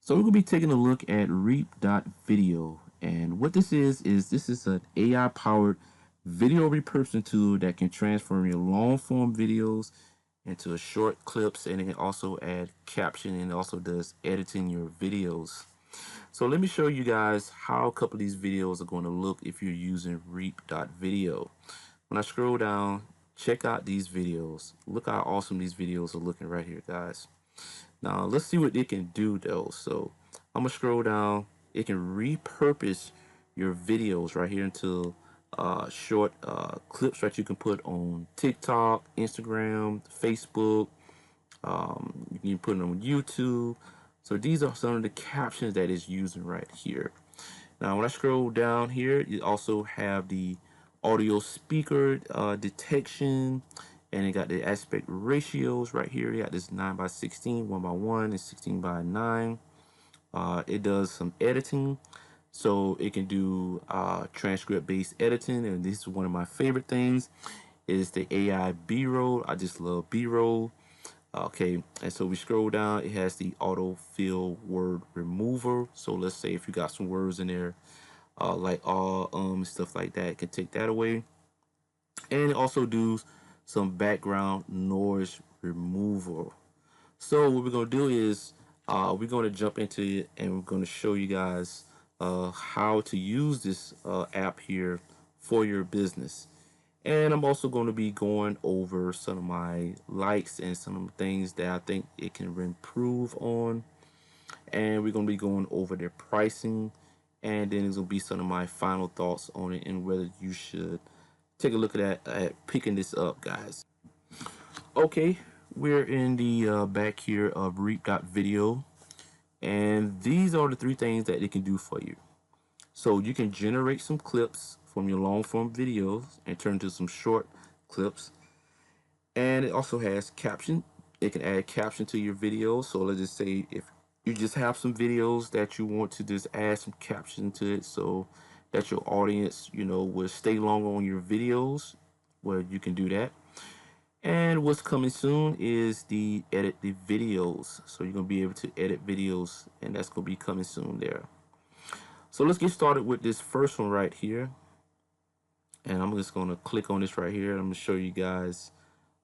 So we're going to be taking a look at reap.video, and what this is this is an AI powered video repurposing tool that can transform your long form videos into short clips, and it can also add caption, and it also does editing your videos. So let me show you guys how a couple of these videos are going to look if you're using reap.video. When I scroll down, check out these videos. Look how awesome these videos are looking right here, guys. Now let's see what it can do though. So I'm gonna scroll down. It can repurpose your videos right here into short clips that you can put on TikTok, Instagram, Facebook. You can put them on YouTube. So these are some of the captions that it's using right here. Now when I scroll down here, you also have the audio speaker detection, and it got the aspect ratios right here. You got this 9:16, 1:1, and 16:9. It does some editing, so it can do transcript-based editing, and this is one of my favorite things is the AI B-roll. I just love B-roll. Okay, and so we scroll down, it has the autofill word remover. So let's say if you got some words in there like stuff like that, it can take that away. And it also do some background noise removal. So what we're gonna do is we're gonna jump into it, and we're gonna show you guys how to use this app here for your business. And I'm also going to be going over some of my likes and some of the things that I think it can improve on. And we're going to be going over their pricing, and then there's going to be some of my final thoughts on it and whether you should take a look at picking this up, guys. Okay, we're in the back here of reap.video, and these are the three things that it can do for you. So you can generate some clips from your long form videos and turn to some short clips. And it also has caption. It can add caption to your videos. So let's just say if you just have some videos that you want to just add some caption to it so that your audience, will stay longer on your videos, well, you can do that. And what's coming soon is the edit the videos. So you're going to be able to edit videos, and that's going to be coming soon there. So let's get started with this first one right here. And I'm just going to click on this right here. I'm going to show you guys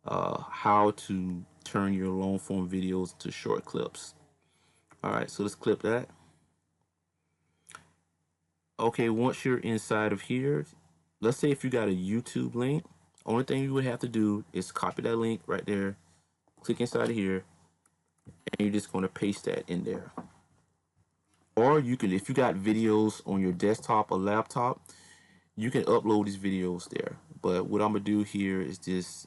how to turn your long form videos into short clips. All right, so let's clip that. Okay, once you're inside of here, let's say if you got a YouTube link, only thing you would have to do is copy that link right there, click inside of here, and you're just going to paste that in there. Or you can, if you got videos on your desktop or laptop, you can upload these videos there. But what I'm gonna do here is just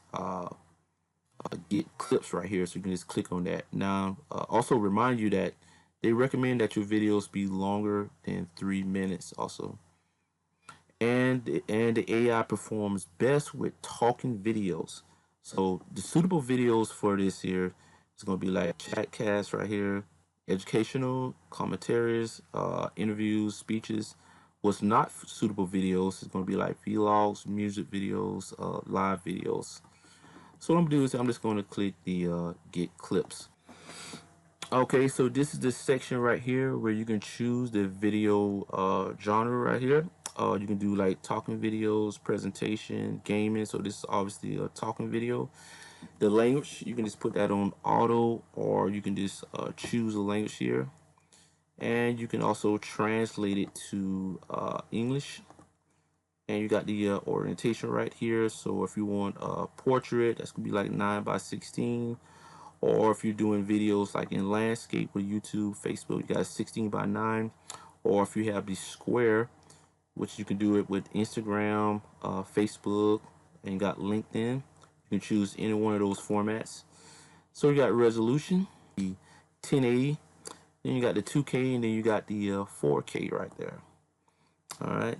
get clips right here, so you can just click on that. Now also remind you that they recommend that your videos be longer than 3 minutes also, and the AI performs best with talking videos. So the suitable videos for this here is going to be like chatcasts right here, educational, commentaries, interviews, speeches. What's not suitable videos is going to be like vlogs, music videos, live videos. So what I'm gonna do is I'm just going to click the get clips. Okay, so this is the section right here where you can choose the video genre right here. You can do like talking videos, presentation, gaming. So this is obviously a talking video. The language, you can just put that on auto, or you can just choose a language here. And you can also translate it to English. And you got the orientation right here. So if you want a portrait, that's gonna be like 9:16. Or if you're doing videos like in landscape with YouTube, Facebook, you got 16:9. Or if you have the square, which you can do it with Instagram, Facebook, and you got LinkedIn, you can choose any one of those formats. So you got resolution, the 1080, then you got the 2K, and then you got the 4K right there. All right.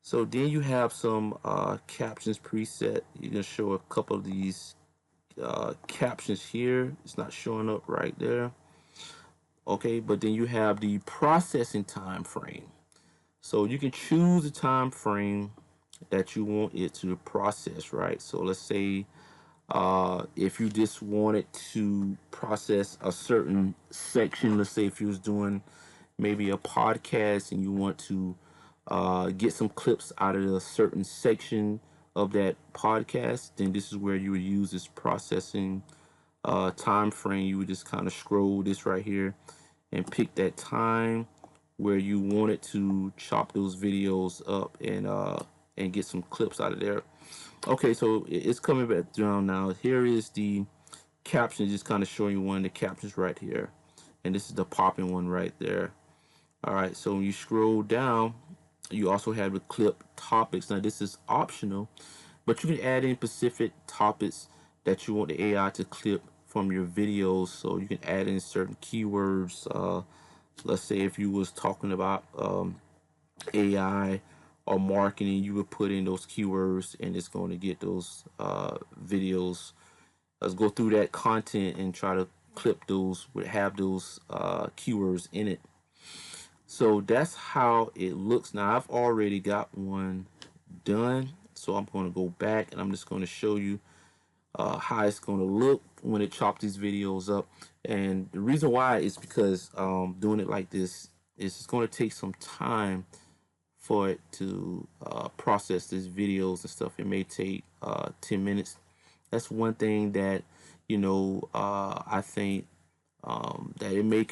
So then you have some captions preset. You're gonna show a couple of these captions here. It's not showing up right there. Okay, but then you have the processing time frame. So you can choose the time frame that you want it to process, right? So let's say If you just wanted to process a certain section, let's say if you was doing maybe a podcast and you want to get some clips out of a certain section of that podcast, then this is where you would use this processing time frame. You would just kind of scroll this right here and pick that time where you wanted to chop those videos up and get some clips out of there. Okay, so it's coming back down now. Here is the caption, just kind of showing you one of the captions right here, and this is the popping one right there. All right, so when you scroll down, you also have the clip topics. Now this is optional, but you can add in specific topics that you want the AI to clip from your videos. So you can add in certain keywords. Let's say if you was talking about AI or marketing, you would put in those keywords, and it's going to get those videos. Let's go through that content and try to clip those, would have those keywords in it. So that's how it looks. Now I've already got one done, so I'm going to go back and I'm just going to show you how it's going to look when it chops these videos up. And the reason why is because doing it like this is it's going to take some time for it to process these videos and stuff. It may take 10 minutes. That's one thing that, I think that it may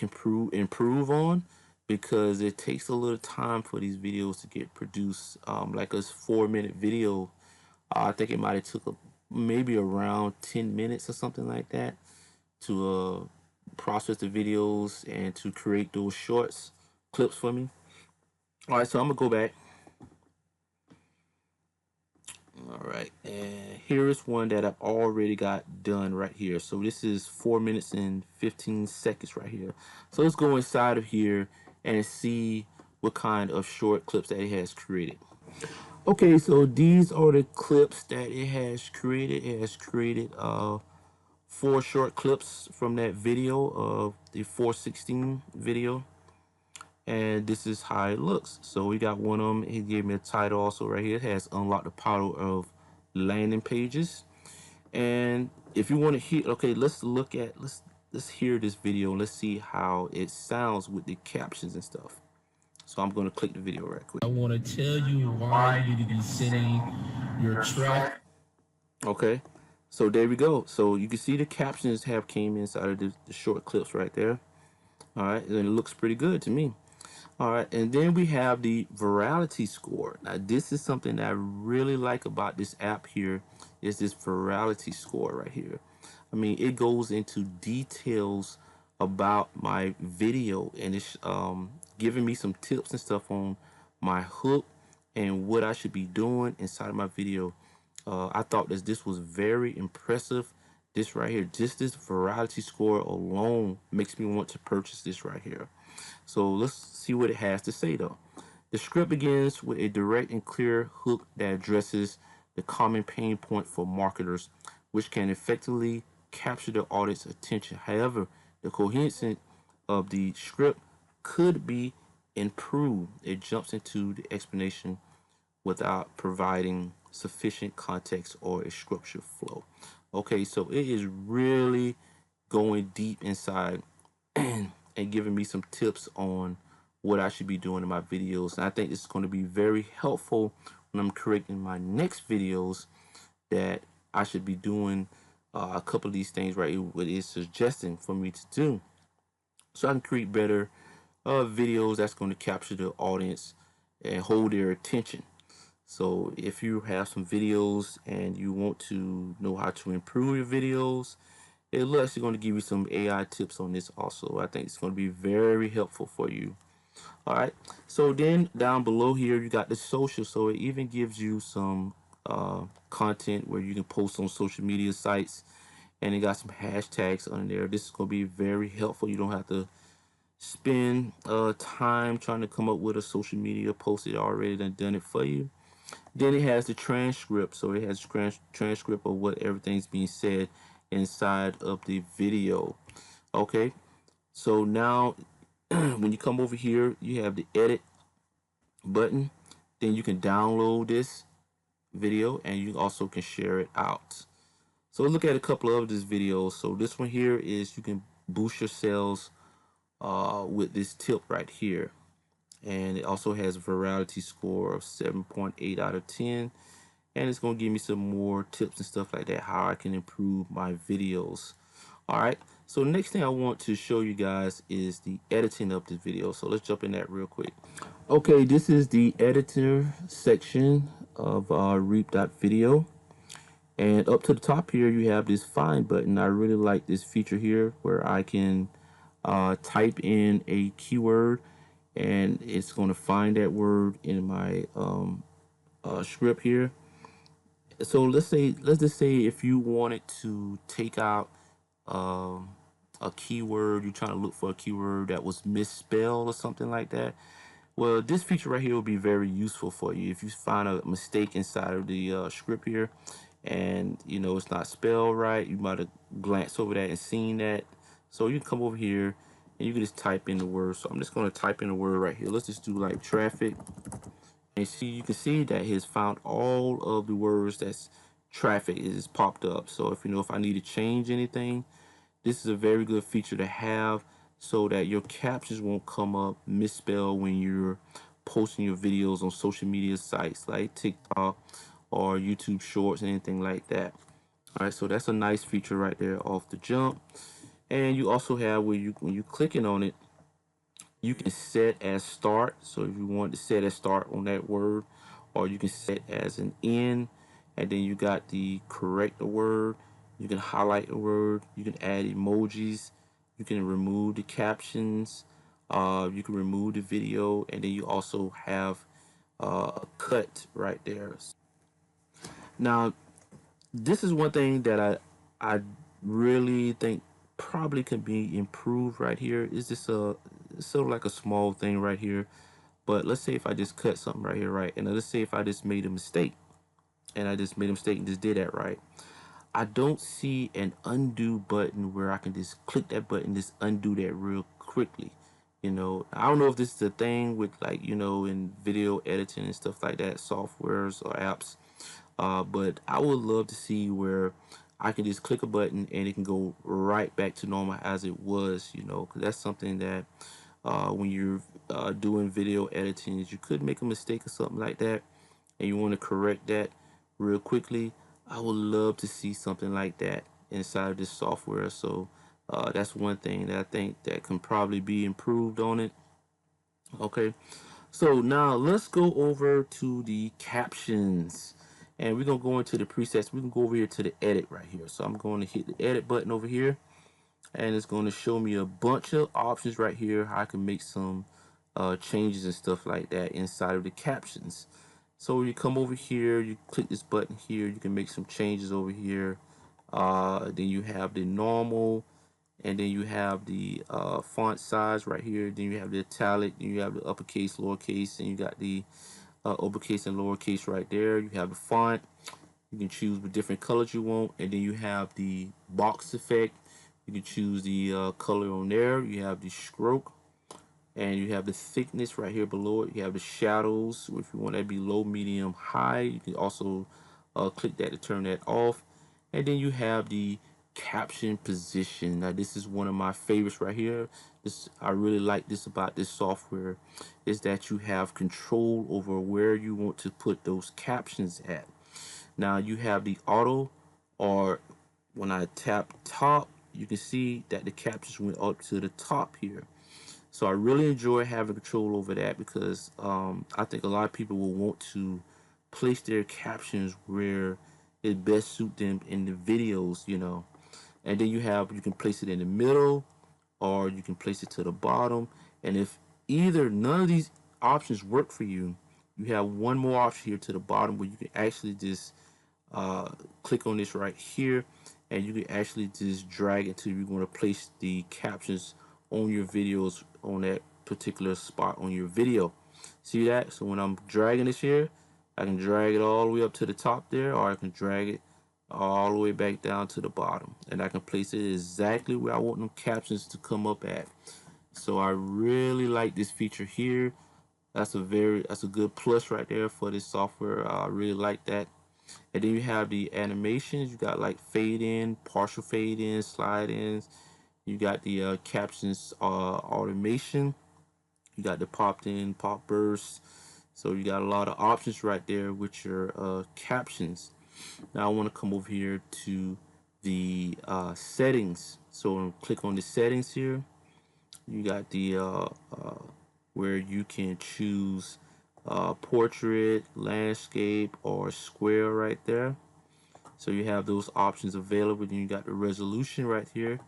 improve on, because it takes a little time for these videos to get produced. Like a 4-minute video, I think it might have took maybe around 10 minutes or something like that to process the videos and to create those shorts clips for me. All right, so I'm gonna go back. All right, and here is one that I've already got done right here. So this is 4 minutes and 15 seconds right here. So let's go inside of here and see what kind of short clips that it has created. Okay, so these are the clips that it has created. It has created 4 short clips from that video of the 416 video. And this is how it looks. So we got one of them. He gave me a title also right here. It has unlocked the power of landing pages. And if you want to hear, okay, let's hear this video. Let's see how it sounds with the captions and stuff. So I'm going to click the video right quick. I want to tell you why you need to be sending your track. Okay, so there we go. So you can see the captions have came inside of the short clips right there. All right, and it looks pretty good to me. All right, and then we have the virality score. Now, this is something that I really like about this app here, is this virality score right here. I mean, it goes into details about my video, and it's giving me some tips and stuff on my hook and what I should be doing inside of my video. I thought that this was very impressive. This right here, just this virality score alone makes me want to purchase this right here. So let's see what it has to say though. The script begins with a direct and clear hook that addresses the common pain point for marketers, which can effectively capture the audience attention. However, the coherence of the script could be improved. It jumps into the explanation without providing sufficient context or a structure flow. Okay, so it is really going deep inside and giving me some tips on what I should be doing in my videos. And I think this is going to be very helpful when I'm creating my next videos, that I should be doing a couple of these things right here, what it's suggesting for me to do, so I can create better videos that's going to capture the audience and hold their attention. So if you have some videos and you want to know how to improve your videos, it's actually going to give you some AI tips on this also. I think it's going to be very helpful for you. All right, so then down below here you got the social. So it even gives you some content where you can post on social media sites, and it got some hashtags on there. This is going to be very helpful. You don't have to spend time trying to come up with a social media post. It already done it for you. Then it has the transcript, so it has transcript of what everything's being said inside of the video. Okay, so now when you come over here, you have the edit button. Then you can download this video and you also can share it out. So look at a couple of these videos. So this one here is you can boost your sales with this tip right here. And it also has a virality score of 7.8 out of 10. And it's going to give me some more tips and stuff like that, how I can improve my videos. All right. So next thing I want to show you guys is the editing of this video. So let's jump in that real quick. Okay, this is the editor section of reap.video. And up to the top here, you have this find button. I really like this feature here where I can type in a keyword and it's going to find that word in my script here. So let's just say if you wanted to take out a keyword, you're trying to look for a keyword that was misspelled or something like that. Well, this feature right here will be very useful for you if you find a mistake inside of the script here, and you know it's not spelled right. You might have glanced over that and seen that. So you can come over here and you can just type in the word. So I'm just going to type in the word right here. Let's just do like traffic. And see, you can see that he's found all of the words that's traffic is popped up. So if you know if I need to change anything, this is a very good feature to have so that your captions won't come up misspelled when you're posting your videos on social media sites like TikTok or YouTube Shorts and anything like that. All right, so that's a nice feature right there off the jump. And you also have where you when you clicking on it, you can set as start. So if you want to set as start on that word, or you can set as an end, and then you got the correct the word. You can highlight the word. You can add emojis. You can remove the captions. You can remove the video, and then you also have a cut right there. Now, this is one thing that I really think probably can be improved right here. Is this a sort of like a small thing right here? But let's say if I just cut something right here, right? And let's say if I just made a mistake and I just made a mistake and just did that right. I don't see an undo button where I can just click that button, just undo that real quickly. You know, I don't know if this is a thing with like, you know, in video editing and stuff like that, softwares or apps. But I would love to see where I can just click a button and it can go right back to normal as it was, you know, because that's something that when you're doing video editing, is you could make a mistake or something like that and you want to correct that real quickly. I would love to see something like that inside of this software. So that's one thing that I think that can probably be improved on it. Okay, so now let's go over to the captions and we're gonna go into the presets. We can go over here to the edit right here. So I'm going to hit the edit button over here and it's going to show me a bunch of options right here how I can make some changes and stuff like that inside of the captions. So you come over here, you click this button here, you can make some changes over here. Then you have the normal, and then you have the font size right here. Then you have the italic, then you have the uppercase, lowercase, and you got the uppercase and lowercase right there. You have the font. You can choose the different colors you want, and then you have the box effect. You can choose the color on there. You have the stroke, and you have the thickness right here below it. You have the shadows. If you want that to be low, medium, high, you can also click that to turn that off. And then you have the caption position. Now this is one of my favorites right here. This I really like this about this software is that you have control over where you want to put those captions at. Now you have the auto, or when I tap top, you can see that the captions went up to the top here. So I really enjoy having control over that because I think a lot of people will want to place their captions where it best suit them in the videos, you know. And then you can place it in the middle or you can place it to the bottom. And if either none of these options work for you, you have one more option here to the bottom where you can actually just click on this right here and you can actually just drag it to you want to place the captions on your videos on that particular spot on your video. See that? So when I'm dragging this here, I can drag it all the way up to the top there, or I can drag it all the way back down to the bottom, and I can place it exactly where I want them captions to come up at. So I really like this feature here. That's a good plus right there for this software. I really like that. And then you have the animations. You got like fade in, partial fade in, slide ins. You got the captions automation. You got the popped in, pop burst. So you got a lot of options right there with your captions. Now I want to come over here to the settings. So click on the settings here. You got the where you can choose portrait, landscape, or square right there. So you have those options available. Then you got the resolution right here.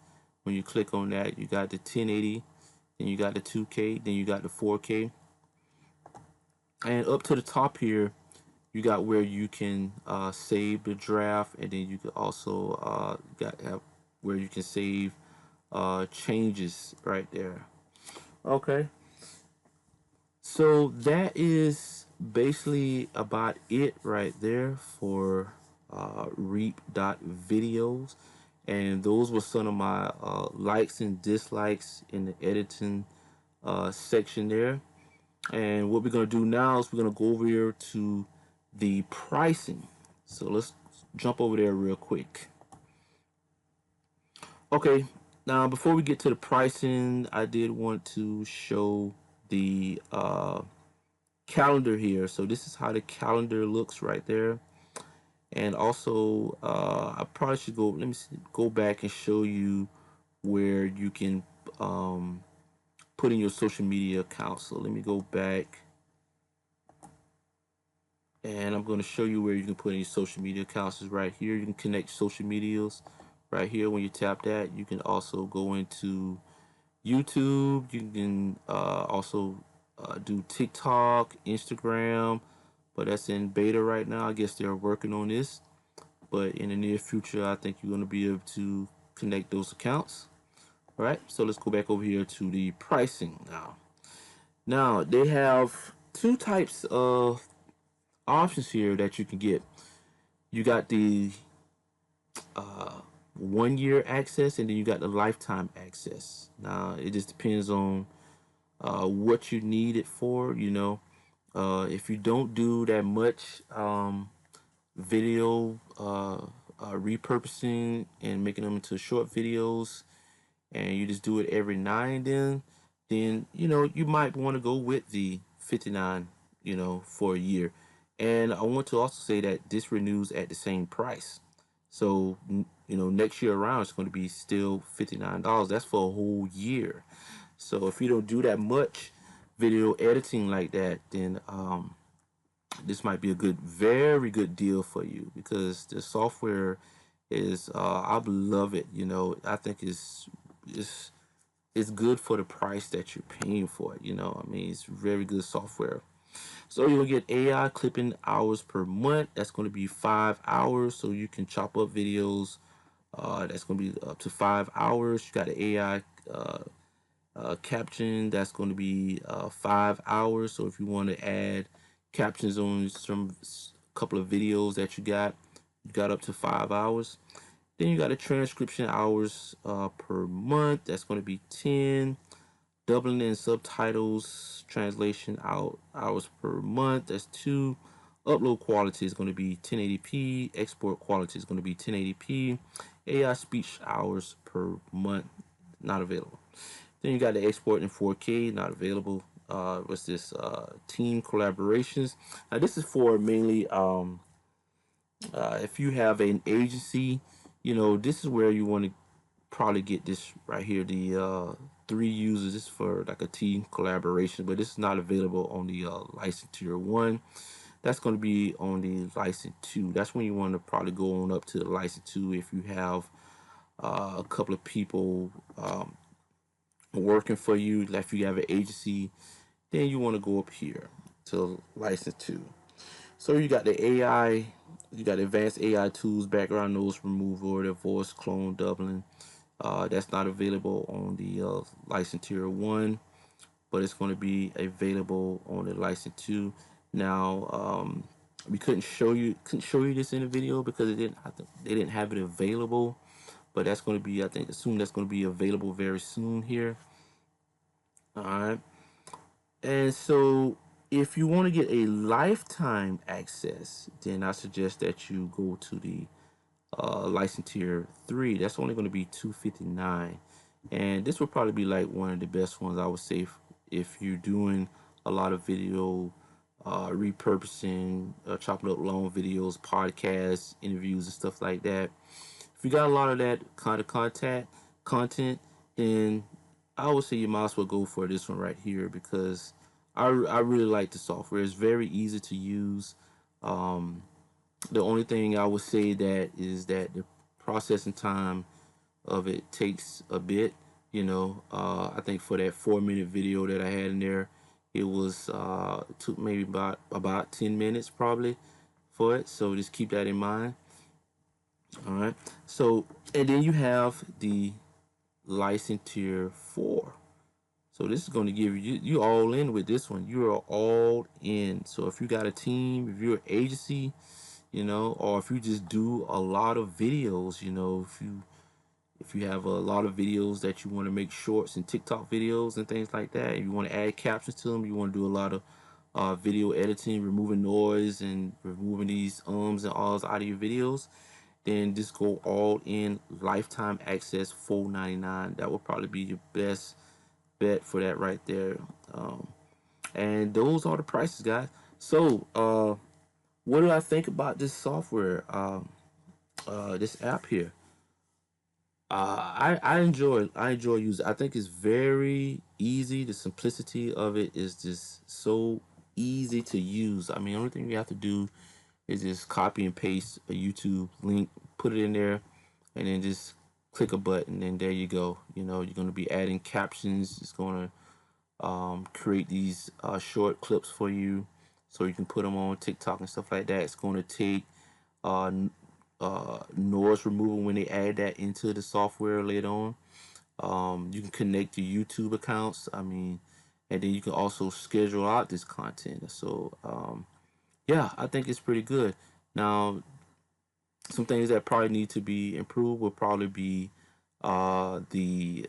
When you click on that, you got the 1080, then you got the 2K, then you got the 4K. And up to the top here, you got where you can save the draft, and then you can also have where you can save changes right there. Okay, so that is basically about it right there for reap.videos. And those were some of my likes and dislikes in the editing section there. And what we're going to do now is we're going to go over here to the pricing. So let's jump over there real quick. Okay, now before we get to the pricing, I did want to show the calendar here. So this is how the calendar looks right there. And also, I probably should let me go back and show you where you can put in your social media account. So let me go back, and I'm going to show you where you can put in your social media accounts. Is right here. You can connect social medias right here. When you tap that, you can also go into YouTube. You can also do TikTok, Instagram, but that's in beta right now. I guess they're working on this, but in the near future, I think you're going to be able to connect those accounts. All right, so let's go back over here to the pricing now. Now they have two types of options here that you can get. You got the 1 year access, and then you got the lifetime access. Now it just depends on what you need it for. If you don't do that much video repurposing and making them into short videos, and you just do it every now and then you might want to go with the 59 for a year. And I want to also say that this renews at the same price. So next year around it's going to be still $59. That's for a whole year. So if you don't do that much video editing like that, then this might be a very good deal for you, because the software is I love it. I think it's good for the price that you're paying for it. I mean, it's very good software. So you'll get AI clipping hours per month. That's going to be 5 hours. So you can chop up videos. That's going to be up to 5 hours. You got an AI caption. That's going to be 5 hours. So if you want to add captions on some couple of videos that you got up to 5 hours. Then you got a transcription hours per month. That's going to be 10. Doubling in subtitles, translation hours per month. That's 2. Upload quality is going to be 1080p. Export quality is going to be 1080p. AI speech hours per month, not available. Then you got the export in 4K, not available. What's this? Team collaborations. Now this is for mainly if you have an agency, this is where you want to probably get this right here. The 3 users. This is for like a team collaboration, but this is not available on the license tier 1. That's going to be on the license 2. That's when you want to probably go on up to the license 2 if you have a couple of people working for you. Like if you have an agency, then you want to go up here to license 2. So you got the AI, you got advanced AI tools, background noise removal, the voice clone doubling. That's not available on the license tier 1, but it's going to be available on the license 2. Now, we couldn't show you this in the video because they didn't have it available, but that's going to be, I assume that's going to be available very soon here. All right, and so if you want to get a lifetime access, then I suggest that you go to the license tier 3. That's only going to be $259, and this will probably be like one of the best ones, I would say, if you're doing a lot of video repurposing, chopping up long videos, podcasts, interviews, and stuff like that. If you got a lot of that kind of content, then I would say you might as well go for this one right here, because I really like the software. It's very easy to use. The only thing I would say that is that the processing time of it takes a bit. I think for that 4-minute video that I had in there, it was took maybe about 10 minutes probably for it. So just keep that in mind. All right. So, and then you have the license tier 4. So this is going to give you all in with this one. You are all in. So if you got a team, if you're an agency, or if you just do a lot of videos, if you have a lot of videos that you want to make shorts and TikTok videos and things like that, if you want to add captions to them, you want to do a lot of video editing, removing noise and removing these ums and ahs out of your videos, then just go all in, lifetime access, $4.99. That would probably be your best bet for that right there. And those are the prices, guys. So what do I think about this software, this app here? I enjoy using it. I think it's very easy. The simplicity of it is just so easy to use. I mean, the only thing you have to do is just copy and paste a YouTube link, put it in there, and then just click a button, and there you go. You're going to be adding captions. It's going to create these short clips for you, so you can put them on TikTok and stuff like that. It's going to take uh, noise removal when they add that into the software later on. You can connect to YouTube accounts. I mean, and then you can also schedule out this content. So yeah, I think it's pretty good. Now, some things that probably need to be improved will probably be um, the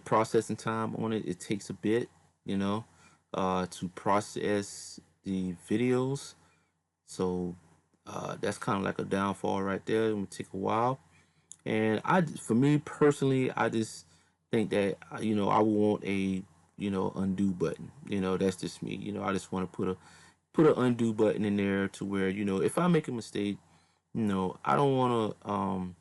processing time on it. It takes a bit, to process the videos. So that's kind of like a downfall right there. It will take a while. And for me personally, I just think that I would want a undo button. That's just me. I just want to put an undo button in there to where if I make a mistake, I don't want to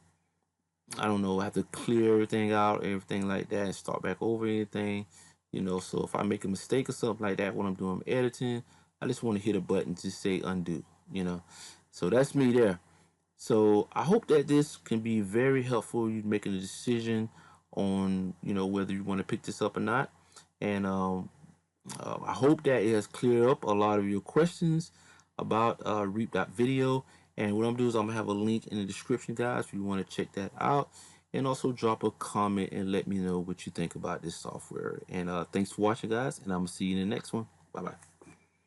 I don't know, have to clear everything out, everything like that, and start back over anything. So if I make a mistake or something like that when I'm doing editing, I just want to hit a button to say undo. So that's me there. So I hope that this can be very helpful you making a decision on whether you want to pick this up or not. And I hope that it has cleared up a lot of your questions about reap.video. And what I'm gonna do is I'm gonna have a link in the description, guys, if you want to check that out. And also drop a comment and let me know what you think about this software. And thanks for watching, guys, and I'm gonna see you in the next one. Bye bye.